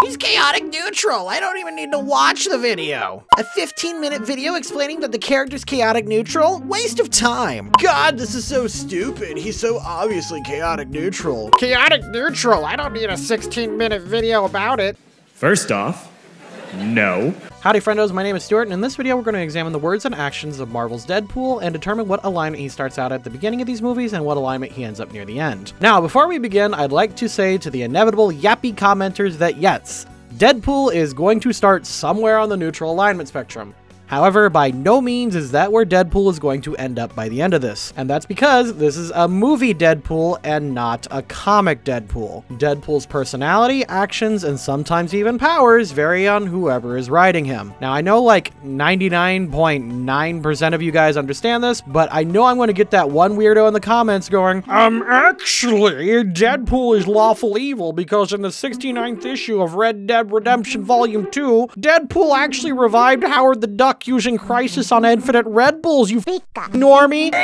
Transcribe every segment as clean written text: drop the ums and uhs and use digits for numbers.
He's chaotic neutral. I don't even need to watch the video. A 15-minute video explaining that the character's chaotic neutral? Waste of time. God, this is so stupid. He's so obviously chaotic neutral. Chaotic neutral? I don't need a 16-minute video about it. First off, no. Howdy friendos, my name is Stuart, and in this video we're going to examine the words and actions of Marvel's Deadpool and determine what alignment he starts out at the beginning of these movies and what alignment he ends up near the end. Now, before we begin, I'd like to say to the inevitable yappy commenters that yes, Deadpool is going to start somewhere on the neutral alignment spectrum. However, by no means is that where Deadpool is going to end up by the end of this. And that's because this is a movie Deadpool and not a comic Deadpool. Deadpool's personality, actions, and sometimes even powers vary on whoever is writing him. Now, I know like 99.9% of you guys understand this, but I know I'm going to get that one weirdo in the comments going, actually, Deadpool is lawful evil because in the 69th issue of Red Dead Redemption Volume 2, Deadpool actually revived Howard the Duck using Crisis on Infinite Red Bulls, you normie.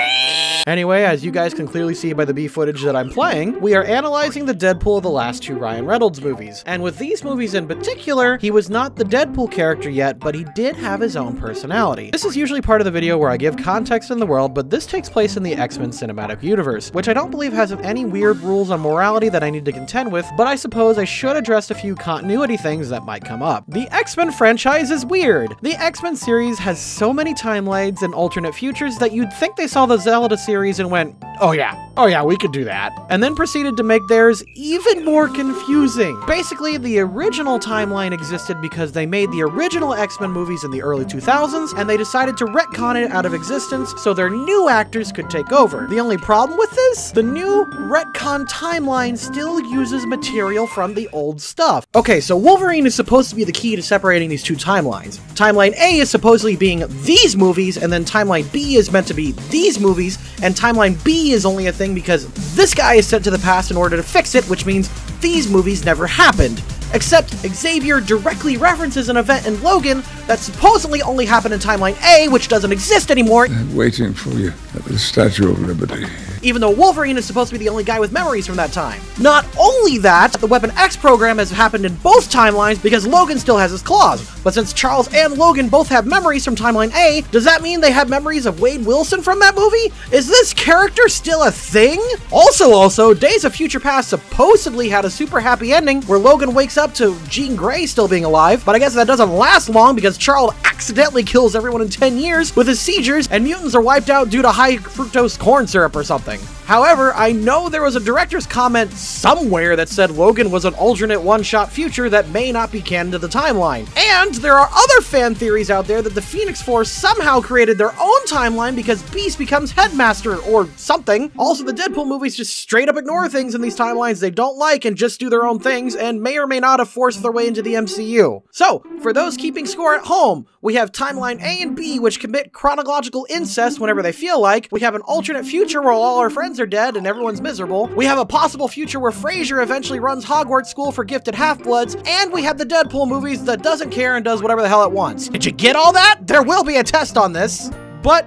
Anyway, as you guys can clearly see by the B footage that I'm playing, we are analyzing the Deadpool of the last two Ryan Reynolds movies. And with these movies in particular, he was not the Deadpool character yet, but he did have his own personality. This is usually part of the video where I give context in the world, but this takes place in the X-Men cinematic universe, which I don't believe has any weird rules on morality that I need to contend with, but I suppose I should address a few continuity things that might come up. The X-Men franchise is weird. The X-Men series has so many timelines and alternate futures that you'd think they saw the Zelda series and went, oh yeah, we could do that. And then proceeded to make theirs even more confusing. Basically, the original timeline existed because they made the original X-Men movies in the early 2000s, and they decided to retcon it out of existence so their new actors could take over. The only problem with this? The new retcon timeline still uses material from the old stuff. Okay, so Wolverine is supposed to be the key to separating these two timelines. Timeline A is supposedly being these movies, and then timeline B is meant to be these movies, and timeline B is only a thing because this guy is sent to the past in order to fix it, which means these movies never happened. Except Xavier directly references an event in Logan that supposedly only happened in timeline A, which doesn't exist anymore. I'm waiting for you at the Statue of Liberty. Even though Wolverine is supposed to be the only guy with memories from that time. Not only that, the Weapon X program has happened in both timelines because Logan still has his claws. But since Charles and Logan both have memories from timeline A, does that mean they have memories of Wade Wilson from that movie? Is this character still a thing? Also, Days of Future Past supposedly had a super happy ending where Logan wakes up to Jean Grey still being alive, but I guess that doesn't last long because Charles accidentally kills everyone in 10 years with his seizures and mutants are wiped out due to high fructose corn syrup or something. However, I know there was a director's comment somewhere that said Logan was an alternate one-shot future that may not be canon to the timeline. And there are other fan theories out there that the Phoenix Force somehow created their own timeline because Beast becomes Headmaster or something. Also, the Deadpool movies just straight up ignore things in these timelines they don't like and just do their own things and may or may not have forced their way into the MCU. So, for those keeping score at home, we have timeline A and B which commit chronological incest whenever they feel like. We have an alternate future where all our friends are dead and everyone's miserable. We have a possible future where Frasier eventually runs Hogwarts School for Gifted Half-Bloods, and we have the Deadpool movies that doesn't care and does whatever the hell it wants. Did you get all that? There will be a test on this, but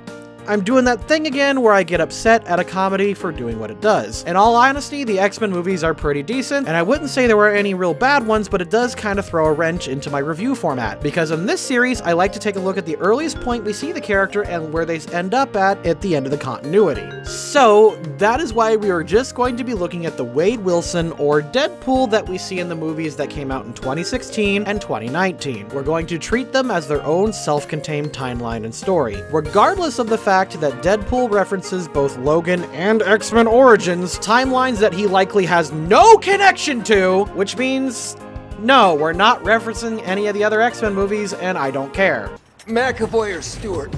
I'm doing that thing again where I get upset at a comedy for doing what it does. In all honesty, the X-Men movies are pretty decent, and I wouldn't say there were any real bad ones, but it does kind of throw a wrench into my review format, because in this series, I like to take a look at the earliest point we see the character and where they end up at the end of the continuity. So, that is why we are just going to be looking at the Wade Wilson or Deadpool that we see in the movies that came out in 2016 and 2019. We're going to treat them as their own self-contained timeline and story, regardless of the fact that Deadpool references both Logan and X-Men Origins, timelines that he likely has no connection to, which means, no, we're not referencing any of the other X-Men movies, and I don't care. McAvoy or Stuart?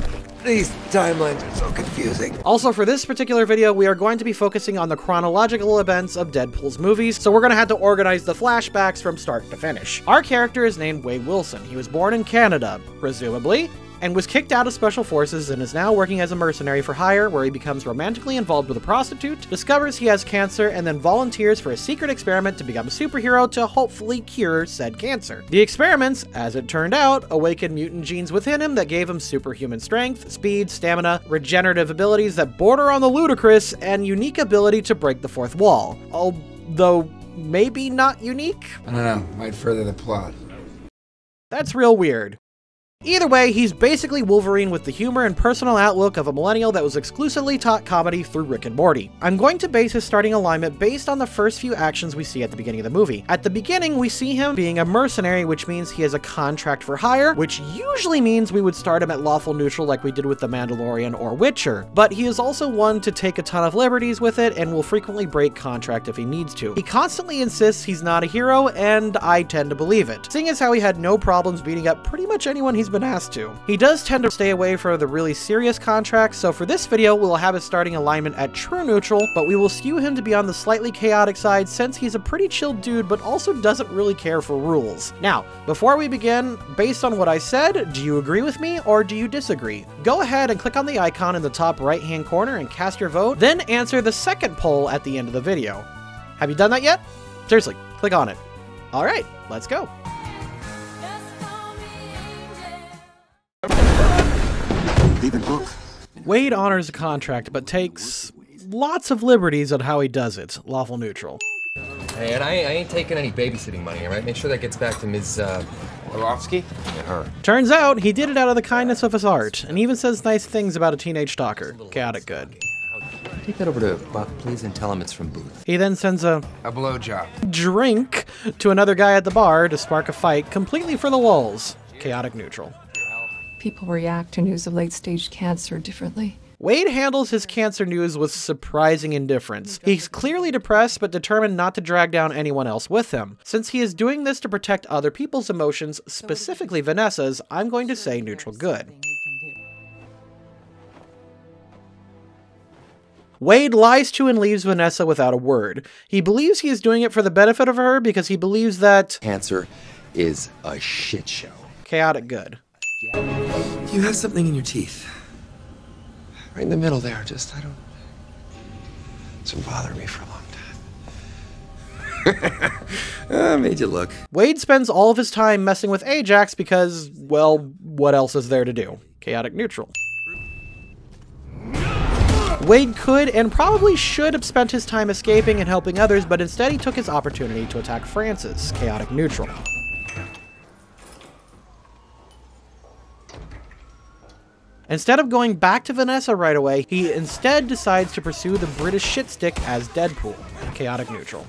These timelines are so confusing. Also, for this particular video, we are going to be focusing on the chronological events of Deadpool's movies, so we're going to have to organize the flashbacks from start to finish. Our character is named Wade Wilson. He was born in Canada, presumably, and was kicked out of Special Forces and is now working as a mercenary for hire, where he becomes romantically involved with a prostitute, discovers he has cancer, and then volunteers for a secret experiment to become a superhero to hopefully cure said cancer. The experiments, as it turned out, awakened mutant genes within him that gave him superhuman strength, speed, stamina, regenerative abilities that border on the ludicrous, and unique ability to break the fourth wall. Although maybe not unique? I don't know, might further the plot. That's real weird. Either way, he's basically Wolverine with the humor and personal outlook of a millennial that was exclusively taught comedy through Rick and Morty. I'm going to base his starting alignment based on the first few actions we see at the beginning of the movie. At the beginning, we see him being a mercenary, which means he has a contract for hire, which usually means we would start him at lawful neutral like we did with The Mandalorian or Witcher. But he is also one to take a ton of liberties with it and will frequently break contract if he needs to. He constantly insists he's not a hero, and I tend to believe it, seeing as how he had no problems beating up pretty much anyone he's been asked to. He does tend to stay away from the really serious contracts, so for this video we'll have his starting alignment at true neutral, but we will skew him to be on the slightly chaotic side since he's a pretty chill dude but also doesn't really care for rules. Now, before we begin, based on what I said, do you agree with me or do you disagree? Go ahead and click on the icon in the top right hand corner and cast your vote, then answer the second poll at the end of the video. Have you done that yet? Seriously, click on it. Alright, let's go. Wade honors a contract, but takes lots of liberties on how he does it. Lawful neutral. Hey, and I ain't taking any babysitting money, all right? Make sure that gets back to Ms. Orlovsky? Yeah, her. Turns out, he did it out of the kindness of his heart, and even says nice things about a teenage stalker. Chaotic good. Take that over to Buck, please, and tell him it's from Booth. He then sends a blowjob drink to another guy at the bar to spark a fight, completely for the lulz. Chaotic neutral. People react to news of late-stage cancer differently. Wade handles his cancer news with surprising indifference. He's clearly depressed, but determined not to drag down anyone else with him. Since he is doing this to protect other people's emotions, specifically Vanessa's, I'm going to say neutral good. Wade lies to and leaves Vanessa without a word. He believes he is doing it for the benefit of her because he believes that cancer is a shit show. Chaotic good. You have something in your teeth. Right in the middle there, just, it's been bothering me for a long time. Made you look. Wade spends all of his time messing with Ajax because, well, what else is there to do? Chaotic neutral. Wade could and probably should have spent his time escaping and helping others, but instead he took his opportunity to attack Francis. Chaotic neutral. Instead of going back to Vanessa right away, he instead decides to pursue the British shitstick as Deadpool. Chaotic neutral.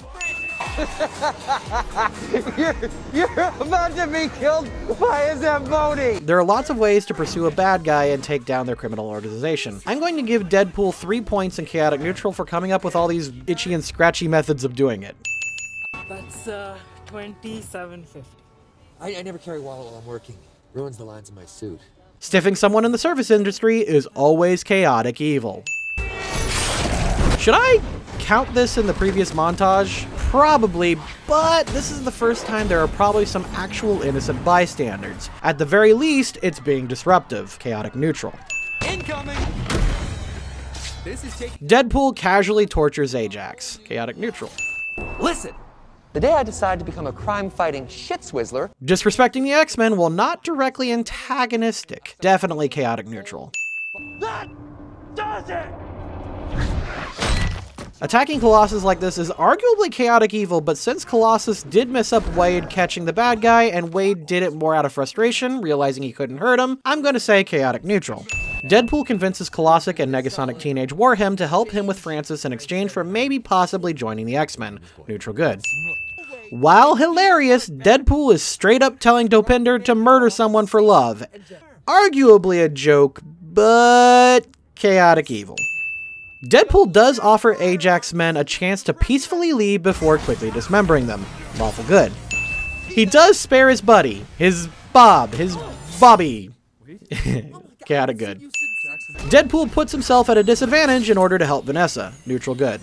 You're about to be killed by a Zamboni! There are lots of ways to pursue a bad guy and take down their criminal organization. I'm going to give Deadpool 3 points in chaotic neutral for coming up with all these itchy and scratchy methods of doing it. That's $27.50. I never carry a wallet while I'm working. Ruins the lines in my suit. Stiffing someone in the service industry is always chaotic evil. Should I count this in the previous montage? Probably, but this is the first time there are probably some actual innocent bystanders. At the very least, it's being disruptive. Chaotic neutral. Incoming! Deadpool casually tortures Ajax. Chaotic neutral. Listen! The day I decided to become a crime-fighting shit-swizzler... Disrespecting the X-Men, while not directly antagonistic. Definitely chaotic neutral. That does it! Attacking Colossus like this is arguably chaotic evil, but since Colossus did mess up Wade catching the bad guy, and Wade did it more out of frustration, realizing he couldn't hurt him, I'm gonna say chaotic neutral. Deadpool convinces Colossic and Negasonic Teenage Warhim to help him with Francis in exchange for maybe possibly joining the X-Men. Neutral good. While hilarious, Deadpool is straight up telling Dopinder to murder someone for love. Arguably a joke, but chaotic evil. Deadpool does offer Ajax men a chance to peacefully leave before quickly dismembering them. Lawful good. He does spare his buddy, his Bobby. Chaotic good. Deadpool puts himself at a disadvantage in order to help Vanessa. Neutral good.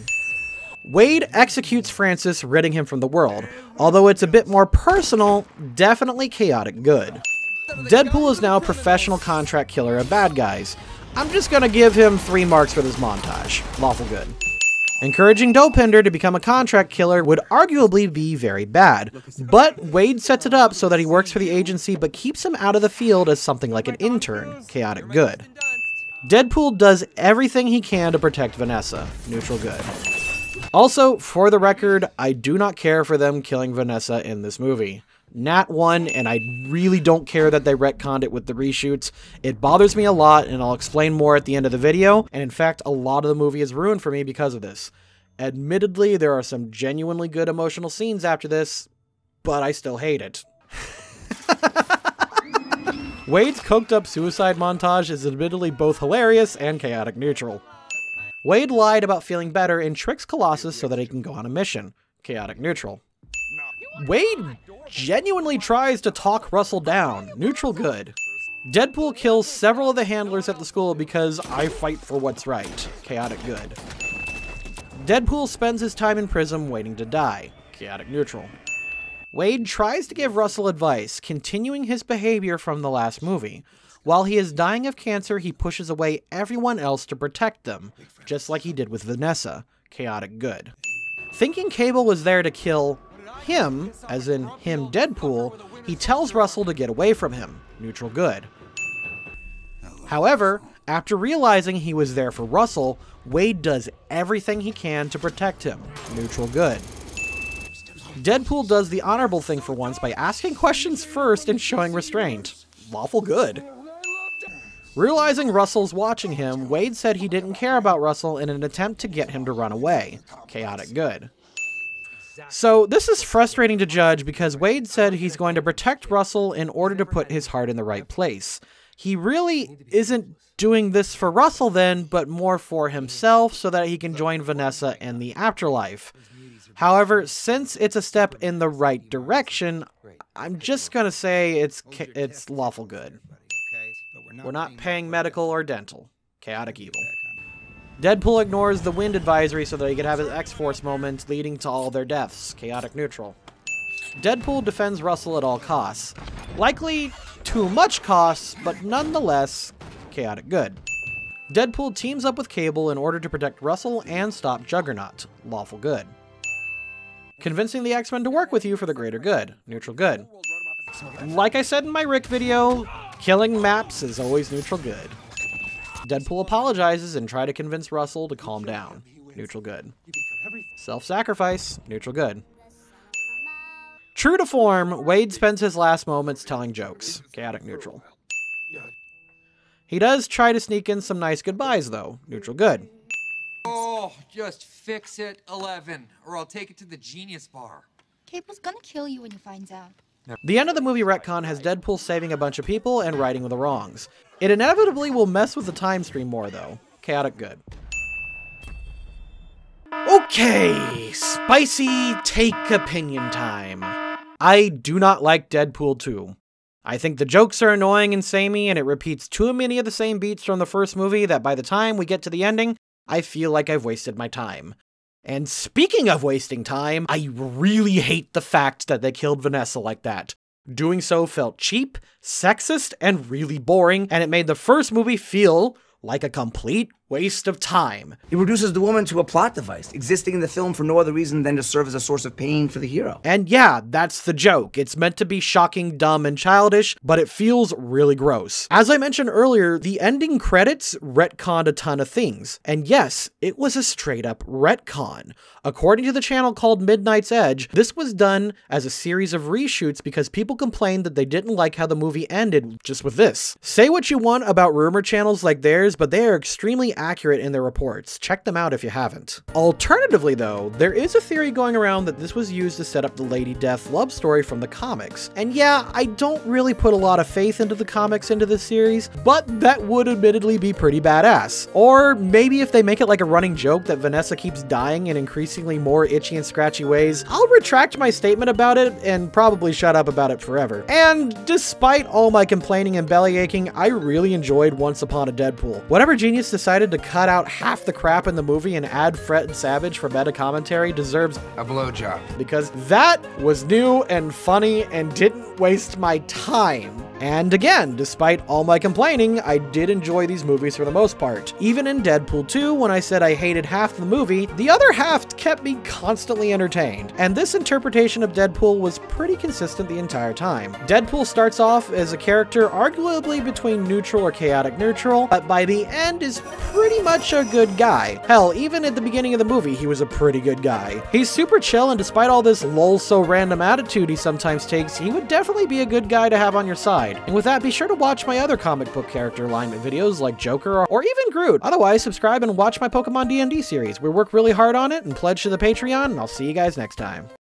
Wade executes Francis, ridding him from the world. Although it's a bit more personal, definitely chaotic good. Deadpool is now a professional contract killer of bad guys. I'm just gonna give him 3 marks for this montage. Lawful good. Encouraging Dopinder to become a contract killer would arguably be very bad, but Wade sets it up so that he works for the agency but keeps him out of the field as something like an intern. Chaotic good. Deadpool does everything he can to protect Vanessa. Neutral good. Also, for the record, I do not care for them killing Vanessa in this movie. Nat 1, and I really don't care that they retconned it with the reshoots. It bothers me a lot, and I'll explain more at the end of the video, and in fact, a lot of the movie is ruined for me because of this. Admittedly, there are some genuinely good emotional scenes after this, but I still hate it. Wade's coked up suicide montage is admittedly both hilarious and chaotic neutral. Wade lied about feeling better and tricks Colossus so that he can go on a mission. Chaotic neutral. Wade genuinely tries to talk Russell down. Neutral good. Deadpool kills several of the handlers at the school because I fight for what's right. Chaotic good. Deadpool spends his time in prison waiting to die. Chaotic neutral. Wade tries to give Russell advice, continuing his behavior from the last movie. While he is dying of cancer, he pushes away everyone else to protect them, just like he did with Vanessa. Chaotic good. Thinking Cable was there to kill him, as in him Deadpool, he tells Russell to get away from him. Neutral good. However, after realizing he was there for Russell, Wade does everything he can to protect him. Neutral good. Deadpool does the honorable thing for once by asking questions first and showing restraint. Lawful good. Realizing Russell's watching him, Wade said he didn't care about Russell in an attempt to get him to run away. Chaotic good. So this is frustrating to judge because Wade said he's going to protect Russell in order to put his heart in the right place. He really isn't doing this for Russell then, but more for himself so that he can join Vanessa in the afterlife. However, since it's a step in the right direction, I'm just gonna say it's lawful good. We're not paying medical or dental. Chaotic evil. Deadpool ignores the wind advisory so that he could have his X-Force moment, leading to all their deaths. Chaotic neutral. Deadpool defends Russell at all costs. Likely too much costs, but nonetheless, chaotic good. Deadpool teams up with Cable in order to protect Russell and stop Juggernaut. Lawful good. Convincing the X-Men to work with you for the greater good. Neutral good. Like I said in my Rick video, killing Maps is always neutral good. Deadpool apologizes and tries to convince Russell to calm down. Neutral good. Self-sacrifice. Neutral good. True to form, Wade spends his last moments telling jokes. Chaotic neutral. He does try to sneak in some nice goodbyes though. Neutral good. Oh, just fix it, 11, or I'll take it to the Genius Bar. Cable's gonna kill you when he finds out. The end of the movie retcon has Deadpool saving a bunch of people and righting the wrongs. It inevitably will mess with the time stream more though. Chaotic good. Okay, spicy take opinion time. I do not like Deadpool 2. I think the jokes are annoying and samey, and it repeats too many of the same beats from the first movie that by the time we get to the ending, I feel like I've wasted my time. And speaking of wasting time, I really hate the fact that they killed Vanessa like that. Doing so felt cheap, sexist, and really boring, and it made the first movie feel like a complete waste of time. He reduces the woman to a plot device, existing in the film for no other reason than to serve as a source of pain for the hero. And yeah, that's the joke. It's meant to be shocking, dumb, and childish, but it feels really gross. As I mentioned earlier, the ending credits retconned a ton of things. And yes, it was a straight up retcon. According to the channel called Midnight's Edge, this was done as a series of reshoots because people complained that they didn't like how the movie ended just with this. Say what you want about rumor channels like theirs, but they are extremely accurate in their reports. Check them out if you haven't. Alternatively though, there is a theory going around that this was used to set up the Lady Death love story from the comics. And yeah, I don't really put a lot of faith into the comics into this series, but that would admittedly be pretty badass. Or maybe if they make it like a running joke that Vanessa keeps dying in increasingly more itchy and scratchy ways, I'll retract my statement about it and probably shut up about it forever. And despite all my complaining and belly aching, I really enjoyed Once Upon a Deadpool. Whatever genius decided to cut out half the crap in the movie and add Fred and Savage for meta commentary deserves a blowjob. Because that was new and funny and didn't waste my time. And again, despite all my complaining, I did enjoy these movies for the most part. Even in Deadpool 2, when I said I hated half the movie, the other half kept me constantly entertained. And this interpretation of Deadpool was pretty consistent the entire time. Deadpool starts off as a character arguably between neutral or chaotic neutral, but by the end is pretty much a good guy. Hell, even at the beginning of the movie, he was a pretty good guy. He's super chill, and despite all this lol so random attitude he sometimes takes, he would definitely be a good guy to have on your side. And with that, be sure to watch my other comic book character alignment videos like Joker or even Groot. Otherwise, subscribe and watch my Pokemon D&D series. We work really hard on it, and pledge to the Patreon, and I'll see you guys next time.